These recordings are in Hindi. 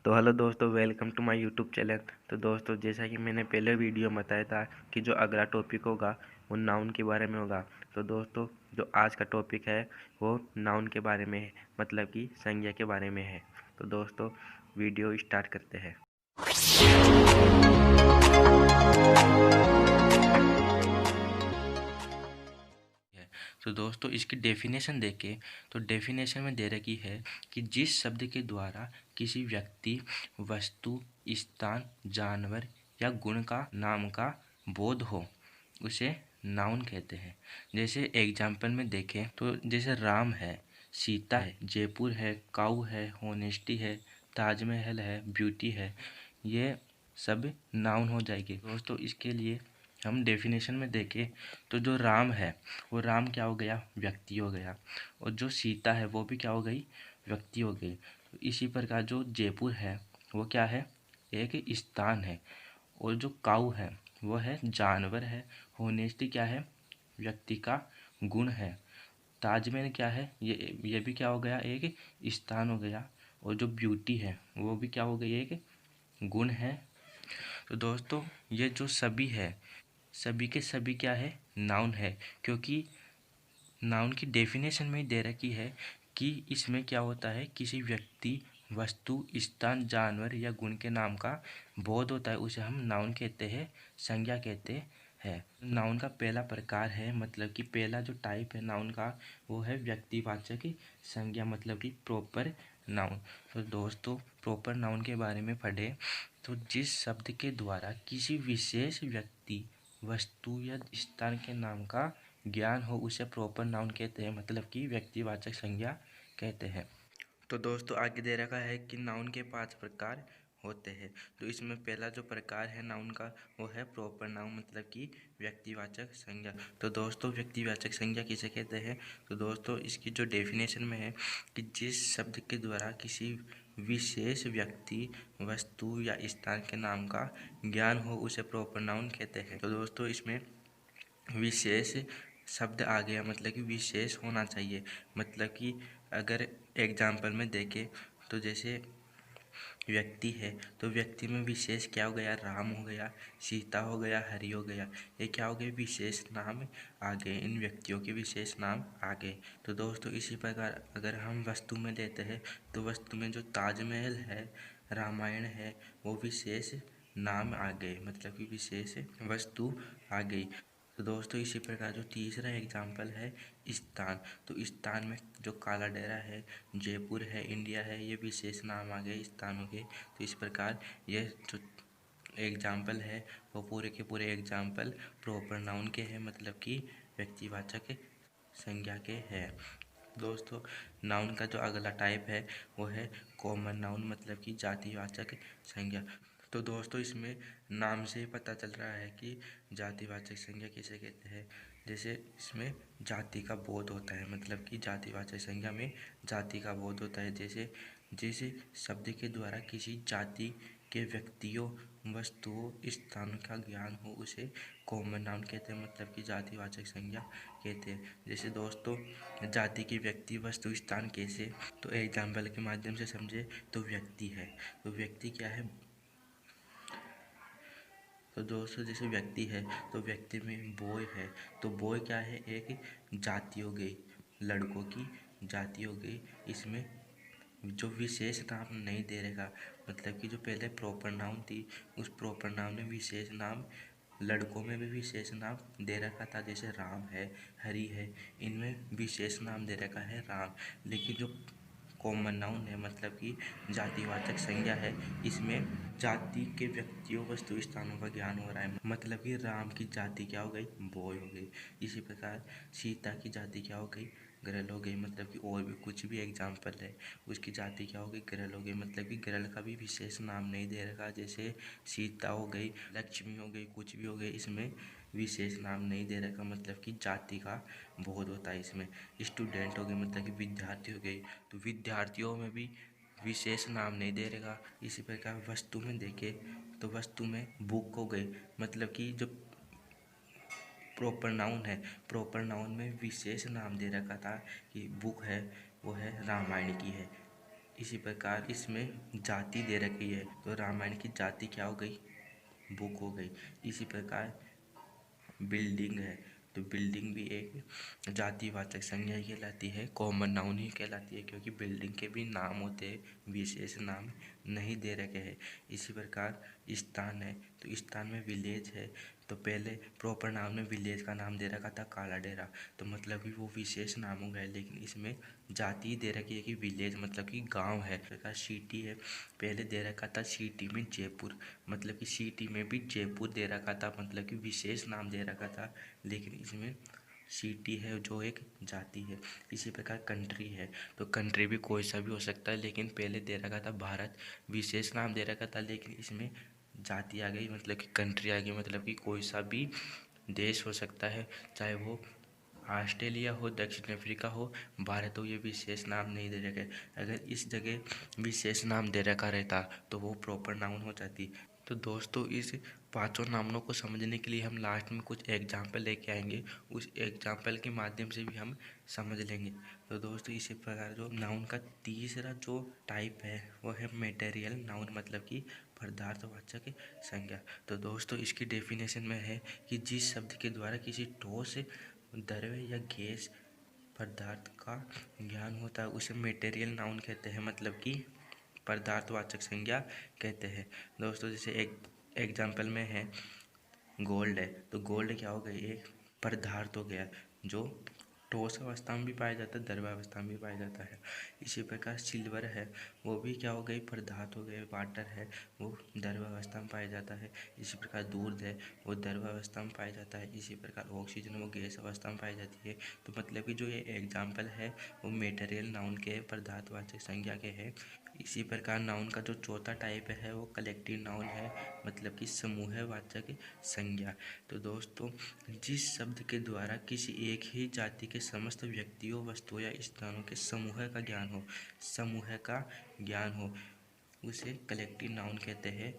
तो हेलो दोस्तों, welcome to my YouTube channel. तो दोस्तों, जैसा कि मैंने पहले वीडियो में बताया था कि जो अगला टॉपिक होगा वो नाउन के बारे में होगा। तो दोस्तों, जो आज का टॉपिक है वो नाउन के बारे में है, मतलब कि संज्ञा के बारे में है। तो दोस्तों, वीडियो स्टार्ट करते हैं। तो दोस्तों, इसकी डेफिनेशन देखें तो डेफिनेशन में दे रखी है कि जिस शब्द के द्वारा किसी व्यक्ति, वस्तु, स्थान, जानवर या गुण का नाम का बोध हो उसे नाउन कहते हैं। जैसे एग्जाम्पल में देखें तो जैसे राम है, सीता है, जयपुर है, काऊ है, होनेस्टी है, ताजमहल है, ब्यूटी है, ये सब नाउन हो जाएगी। दोस्तों, इसके लिए हम डेफिनेशन में देखें तो जो राम है वो राम क्या हो गया, व्यक्ति हो गया। और जो सीता है वो भी क्या हो गई, व्यक्ति हो गई। इसी प्रकार जो जयपुर है वो क्या है, एक स्थान है। और जो काऊ है वो है जानवर है। होनेस्टी क्या है, व्यक्ति का गुण है। ताजमहल क्या है, ये भी क्या हो गया, एक स्थान हो गया। और जो ब्यूटी है वो भी क्या हो गई, एक गुण है। तो दोस्तों, ये जो सभी है, सभी के सभी क्या है, नाउन है। क्योंकि नाउन की डेफिनेशन में ही दे रखी है कि इसमें क्या होता है, किसी व्यक्ति, वस्तु, स्थान, जानवर या गुण के नाम का बोध होता है, उसे हम नाउन कहते हैं, संज्ञा कहते हैं। नाउन का पहला प्रकार है, मतलब कि पहला जो टाइप है नाउन का वो है व्यक्तिवाचक संज्ञा, मतलब कि प्रॉपर नाउन। तो दोस्तों, प्रॉपर नाउन के बारे में पढ़े तो जिस शब्द के द्वारा किसी विशेष व्यक्ति, वस्तु या स्थान के नाम का ज्ञान हो उसे प्रॉपर नाउन कहते हैं, मतलब कि व्यक्तिवाचक संज्ञा कहते हैं। तो दोस्तों, आगे दे रखा है कि नाउन के 5 प्रकार होते हैं। तो इसमें पहला जो प्रकार है नाउन का वो है प्रॉपर नाउन, मतलब कि व्यक्तिवाचक संज्ञा। तो दोस्तों, व्यक्तिवाचक संज्ञा किसे कहते हैं? तो दोस्तों, इसकी जो डेफिनेशन में है कि जिस शब्द के द्वारा किसी विशेष व्यक्ति, वस्तु या स्थान के नाम का ज्ञान हो उसे प्रॉपर नाउन कहते हैं। तो दोस्तों, इसमें विशेष शब्द आ गया, मतलब कि विशेष होना चाहिए। मतलब कि अगर एग्जाम्पल में देखें तो जैसे व्यक्ति है तो व्यक्ति में विशेष क्या हो गया, राम हो गया, सीता हो गया, हरि हो गया। ये क्या हो गए, विशेष नाम आ गए, इन व्यक्तियों के विशेष नाम आ गए। तो दोस्तों, इसी प्रकार अगर हम वस्तु में देते हैं तो वस्तु में जो ताजमहल है, रामायण है, वो विशेष नाम आ गए, मतलब कि विशेष वस्तु आ गई। तो दोस्तों, इसी प्रकार जो तीसरा एग्जाम्पल है स्थान, तो स्थान में जो काला डेरा है, जयपुर है, इंडिया है, ये विशेष नाम आ गए, स्थानों के। तो इस प्रकार ये जो एग्जाम्पल है वो पूरे के पूरे एग्जाम्पल प्रॉपर नाउन के हैं, मतलब कि व्यक्तिवाचक संज्ञा के हैं। दोस्तों, नाउन का जो अगला टाइप है वो है कॉमन नाउन, मतलब कि जातिवाचक संज्ञा। तो दोस्तों, इसमें नाम से ही पता चल रहा है कि जातिवाचक संज्ञा किसे कहते हैं। जैसे इसमें जाति का बोध होता है, मतलब कि जातिवाचक संज्ञा में जाति का बोध होता है। जैसे जिस शब्द के द्वारा किसी जाति के व्यक्तियों, वस्तुओं, स्थान का ज्ञान हो उसे कॉमन नाउन कहते हैं, मतलब कि जातिवाचक संज्ञा कहते हैं। जैसे दोस्तों, जाति की व्यक्ति, वस्तु, स्थान कैसे, तो एग्जाम्पल के माध्यम से समझे तो व्यक्ति है, तो व्यक्ति क्या है। तो दोस्तों, जैसे व्यक्ति है तो व्यक्ति में बॉय है, तो बॉय क्या है, एक जाति हो गई, लड़कों की जाति हो गई। इसमें जो विशेष नाम नहीं दे रहेगा, मतलब कि जो पहले प्रॉपर नाउन थी उस प्रॉपर नाउन ने विशेष नाम, लड़कों में भी विशेष नाम दे रखा था, जैसे राम है, हरि है, इनमें विशेष नाम दे रखा है राम। लेकिन जो कॉमन नाउन है, मतलब कि जातिवाचक संज्ञा है, इसमें जाति के व्यक्तियों, वस्तु, स्थानों का ज्ञान हो रहा है। मतलब कि राम की जाति क्या हो गई, बॉय हो गई। इसी प्रकार सीता की जाति क्या हो गई, गर्ल हो गई। मतलब कि और भी कुछ भी एग्जाम्पल है, उसकी जाति क्या हो गई, गर्ल हो गई। मतलब कि गर्ल का भी विशेष नाम नहीं दे रखा, जैसे सीता हो गई, लक्ष्मी हो गई, कुछ भी हो गई, इसमें विशेष नाम नहीं दे रखा, मतलब कि जाति का बोध होता है इसमें। स्टूडेंट हो गए, मतलब कि विद्यार्थी हो गई, तो विद्यार्थियों में भी विशेष नाम नहीं दे रहेगा। इसी प्रकार वस्तु में देखे तो वस्तु में बुक हो गई, मतलब कि जो प्रॉपर नाउन है, प्रॉपर नाउन में विशेष नाम दे रखा था कि बुक है वो है रामायण की है। इसी प्रकार इसमें जाति दे रखी है, तो रामायण की जाति क्या हो गई? बुक हो गई। इसी प्रकार बिल्डिंग है, तो बिल्डिंग भी एक जातिवाचक संज्ञा ही कहलाती है, कॉमन नाउन ही कहलाती है, क्योंकि बिल्डिंग के भी नाम होते हैं, विशेष नाम नहीं दे रखे हैं। इसी प्रकार स्थान है, तो स्थान में विलेज है, तो पहले प्रॉपर नाम में विलेज का नाम दे रखा था काला डेरा, तो मतलब कि वो विशेष नाम हो गया, लेकिन इसमें जाति दे रखी है कि विलेज मतलब कि गांव है। इस प्रकार सिटी है, पहले दे रखा था सिटी में जयपुर, मतलब कि सिटी में भी जयपुर दे रखा था, मतलब कि विशेष नाम दे रखा था, लेकिन इसमें सिटी है जो एक जाति है। इसी प्रकार कंट्री है, तो कंट्री भी कोई सा भी हो सकता है, लेकिन पहले दे रखा था भारत, विशेष नाम दे रखा था, लेकिन इसमें जाति आ गई, मतलब कि कंट्री आ गई, मतलब कि कोई सा भी देश हो सकता है, चाहे वो ऑस्ट्रेलिया हो, दक्षिण अफ्रीका हो, भारत हो, ये विशेष नाम नहीं दे रखे। अगर इस जगह विशेष नाम दे रखा रहता तो वो प्रॉपर नाउन हो जाती। तो दोस्तों इस पांचों नामों को समझने के लिए हम लास्ट में कुछ एग्जाम्पल लेके आएंगे, उस एग्जाम्पल के माध्यम से भी हम समझ लेंगे। तो दोस्तों इसी प्रकार जो नाउन का तीसरा जो टाइप है वो है मटेरियल नाउन, मतलब कि पदार्थवाचक संज्ञा। तो दोस्तों इसकी डेफिनेशन में है कि जिस शब्द के द्वारा किसी ठोस द्रव्य या गैस पदार्थ का ज्ञान होता है उसे मटेरियल नाउन कहते हैं, मतलब कि पदार्थवाचक संज्ञा कहते हैं। दोस्तों जैसे एक एग्जाम्पल में है गोल्ड है, तो गोल्ड क्या हो गई? एक पदार्थ हो गया जो ठोस अवस्था में भी पाया जाता है, द्रव्य अवस्था में भी पाया जाता है। इसी प्रकार सिल्वर है, वो भी क्या हो गई? पदार्थ हो गए। वाटर है, वो द्रव्य अवस्था में पाया जाता है। इसी प्रकार दूध है, वो द्रव्य अवस्था में पाया जाता है। इसी प्रकार ऑक्सीजन वो गैस अवस्था में पाई जाती है। तो मतलब कि जो ये एग्जाम्पल है वो मेटेरियल नाउन के, पदार्थवाचक संज्ञा के है। इसी प्रकार नाउन का जो चौथा टाइप है वो कलेक्टिव नाउन है, मतलब कि समूहवाचक संज्ञा। तो दोस्तों जिस शब्द के द्वारा किसी एक ही जाति के समस्त व्यक्तियों, वस्तुओं या स्थानों के समूह का ज्ञान हो, समूह का ज्ञान हो, उसे कलेक्टिव नाउन कहते हैं,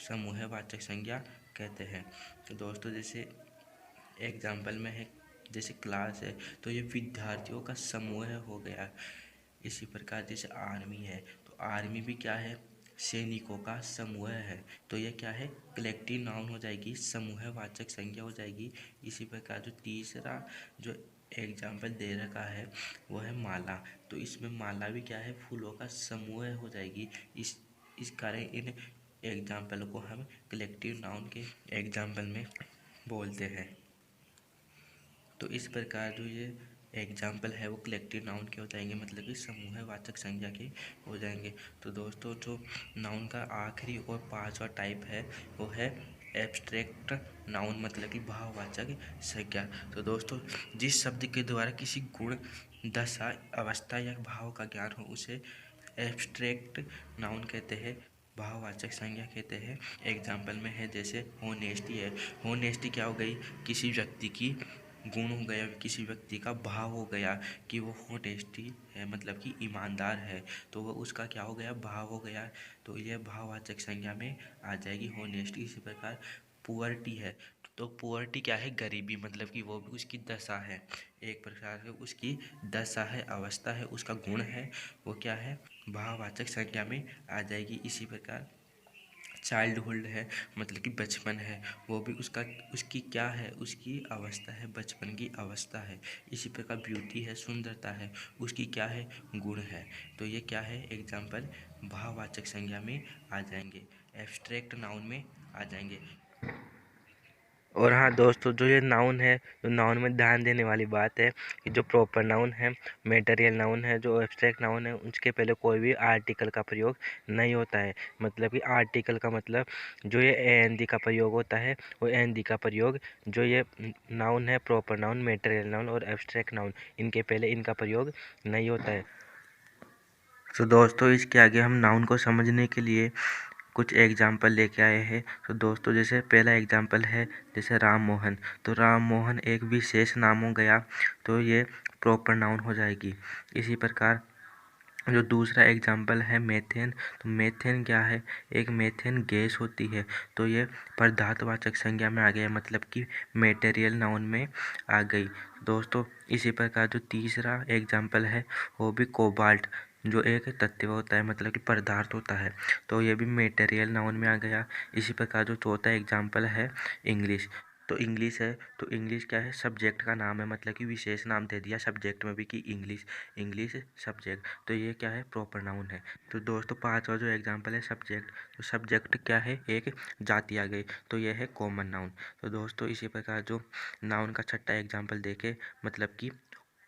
समूहवाचक संज्ञा कहते हैं। तो दोस्तों जैसे एग्जाम्पल में है, जैसे क्लास है, तो ये विद्यार्थियों का समूह हो गया। इसी प्रकार जैसे आर्मी है, तो आर्मी भी क्या है? सैनिकों का समूह है, तो ये क्या है? कलेक्टिव नाउन हो जाएगी, समूहवाचक संज्ञा हो जाएगी। इसी प्रकार जो तीसरा जो एग्जाम्पल दे रखा है वो है माला, तो इसमें माला भी क्या है? फूलों का समूह हो जाएगी। इस कारण इन एग्जाम्पल को हम कलेक्टिव नाउन के एग्जाम्पल में बोलते हैं। तो इस प्रकार जो ये एग्जाम्पल है वो कलेक्टिव नाउन के हो जाएंगे, मतलब कि समूहवाचक संज्ञा के हो जाएंगे। तो दोस्तों जो नाउन का आखिरी और पांचवा टाइप है वो है एब्स्ट्रैक्ट नाउन, मतलब कि भाववाचक संज्ञा। तो दोस्तों जिस शब्द के द्वारा किसी गुण, दशा, अवस्था या भाव का ज्ञान हो उसे एब्स्ट्रैक्ट नाउन कहते हैं, भाववाचक संज्ञा कहते हैं। एग्जाम्पल में है जैसे होनेस्टी है, होनेस्टी क्या हो गई? किसी व्यक्ति की गुण हो गया, किसी व्यक्ति का भाव हो गया कि वो होनेस्टी है, मतलब कि ईमानदार है, तो वो उसका क्या हो गया? भाव हो गया, तो यह भाववाचक संज्ञा में आ जाएगी होनेस्टी। इसी प्रकार पुअर्टी है, तो पुअर्टी क्या है? गरीबी, मतलब कि वो भी उसकी दशा है, एक प्रकार से उसकी दशा है, अवस्था है, उसका गुण है, वो क्या है? भाववाचक संज्ञा में आ जाएगी। इसी प्रकार चाइल्डहुड है, मतलब कि बचपन है, वो भी उसकी क्या है? उसकी अवस्था है, बचपन की अवस्था है। इसी प्रकार ब्यूटी है, सुंदरता है, उसकी क्या है? गुण है। तो ये क्या है? एग्जाम्पल भाववाचक संज्ञा में आ जाएंगे, एब्स्ट्रैक्ट नाउन में आ जाएंगे। और हाँ दोस्तों जो ये नाउन है, तो नाउन में ध्यान देने वाली बात है कि जो प्रॉपर नाउन है, मटेरियल नाउन है, जो एब्स्ट्रैक्ट नाउन है, उसके पहले कोई भी आर्टिकल का प्रयोग नहीं होता है। मतलब कि आर्टिकल का मतलब जो ये एन का प्रयोग होता है वो एन का प्रयोग, जो ये नाउन है, प्रॉपर नाउन, मटेरियल नाउन और एब्स्ट्रैक्ट नाउन, इनके पहले इनका प्रयोग नहीं होता है। तो दोस्तों इसके आगे हम नाउन को समझने के लिए कुछ एग्जाम्पल लेके आए हैं। तो दोस्तों जैसे पहला एग्जाम्पल है जैसे राम मोहन, तो राम मोहन एक विशेष नाम हो गया, तो ये प्रॉपर नाउन हो जाएगी। इसी प्रकार जो दूसरा एग्जाम्पल है मेथेन, तो मेथेन क्या है? एक मेथेन गैस होती है, तो ये पदार्थवाचक संज्ञा में आ गया, मतलब कि मटेरियल नाउन में आ गई। दोस्तों इसी प्रकार जो तीसरा एग्जाम्पल है वो भी कोबाल्ट, जो एक तत्व होता है मतलब कि पदार्थ होता है, तो ये भी मेटेरियल नाउन में आ गया। इसी प्रकार जो चौथा एग्जाम्पल है इंग्लिश। तो इंग्लिश है, तो इंग्लिश क्या है, सब्जेक्ट का नाम है, मतलब कि विशेष नाम दे दिया सब्जेक्ट में भी कि इंग्लिश, इंग्लिश सब्जेक्ट, तो ये क्या है, प्रॉपर नाउन है। तो दोस्तों पांचवा जो एग्जाम्पल है सब्जेक्ट, तो सब्जेक्ट क्या है, एक जाति आ गई, तो यह है कॉमन नाउन। तो दोस्तों इसी प्रकार जो नाउन का छठा एग्जाम्पल देखे, मतलब कि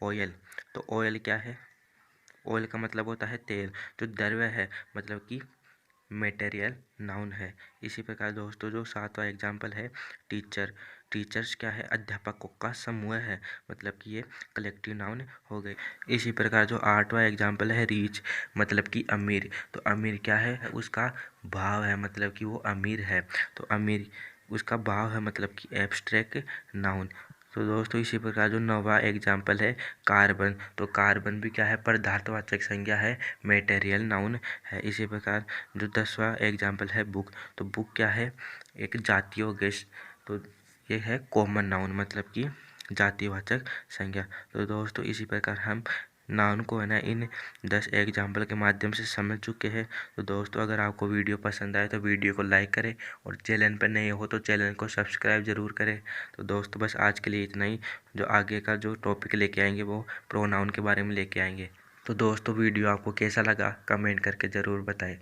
ऑयल। तो ऑयल क्या है, ऑयल का मतलब होता है तेल। जो द्रव्य है मतलब कि मटेरियल नाउन है। इसी प्रकार दोस्तों जो सातवां एग्जाम्पल है टीचर। टीचर्स क्या है, अध्यापकों का समूह है, मतलब कि ये कलेक्टिव नाउन हो गए। इसी प्रकार जो आठवां एग्जाम्पल है रीच, मतलब कि अमीर। तो अमीर क्या है, उसका भाव है, मतलब कि वो अमीर है, तो अमीर उसका भाव है, मतलब कि एब्स्ट्रैक्ट नाउन। तो दोस्तों इसी प्रकार जो नौवां एग्जाम्पल है कार्बन। तो कार्बन भी क्या है, पदार्थवाचक संज्ञा है, मेटेरियल नाउन है। इसी प्रकार जो 10वां एग्जाम्पल है बुक। तो बुक क्या है, एक जातीय गेस, तो ये है कॉमन नाउन, मतलब कि जातिवाचक संज्ञा। तो दोस्तों इसी प्रकार हम नाउन को है ना इन 10 एग्जाम्पल के माध्यम से समझ चुके हैं। तो दोस्तों अगर आपको वीडियो पसंद आए तो वीडियो को लाइक करें, और चैनल पर नए हो तो चैनल को सब्सक्राइब जरूर करें। तो दोस्तों बस आज के लिए इतना ही। जो आगे का जो टॉपिक लेके आएंगे वो प्रोनाउन के बारे में लेके आएंगे। तो दोस्तों वीडियो आपको कैसा लगा कमेंट करके ज़रूर बताएं।